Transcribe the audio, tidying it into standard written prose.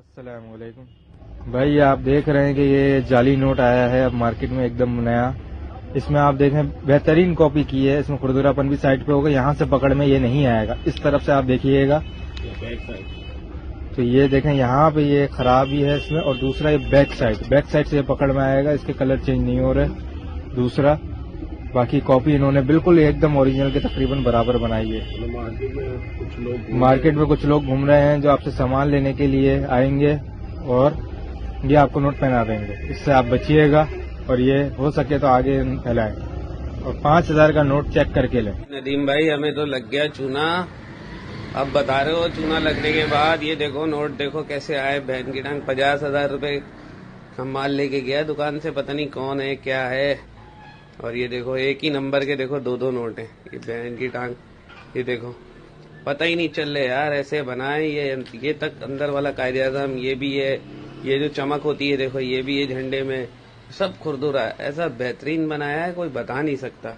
अस्सलामुअलैकुम भाई, आप देख रहे हैं कि ये जाली नोट आया है अब मार्केट में एकदम नया। इसमें आप देखें बेहतरीन कॉपी की है, इसमें खुरदुरापन भी साइड पे होगा, यहाँ से पकड़ में ये नहीं आएगा। इस तरफ से आप देखिएगा तो ये देखें यहाँ पे ये खराबी है इसमें, और दूसरा ये बैक साइड से ये पकड़ में आएगा। इसके कलर चेंज नहीं हो रहे। दूसरा बाकी कॉपी इन्होंने बिल्कुल एकदम ओरिजिनल के तकरीबन बराबर बनाई है। मार्केट में कुछ लोग घूम रहे हैं जो आपसे सामान लेने के लिए आएंगे और ये आपको नोट पहना देंगे। इससे आप बचिएगा और ये हो सके तो आगे फैलाएं और 5,000 का नोट चेक करके लें। नदीम भाई, हमें तो लग गया चूना। अब बता रहे हो चूना लगने के बाद ये देखो नोट देखो कैसे आए। बहन की टांग 50,000 रुपए हम माल लेके गया दुकान से, पता नहीं कौन है क्या है। और ये देखो एक ही नंबर के देखो दो नोट हैं। ये बहन की टांग, ये देखो पता ही नहीं चल रहे यार, ऐसे बनाए ये तक अंदर वाला कायदे आज़म, ये भी है, ये जो चमक होती है देखो ये भी है झंडे में, सब खुरदुरा ऐसा बेहतरीन बनाया है कोई बता नहीं सकता।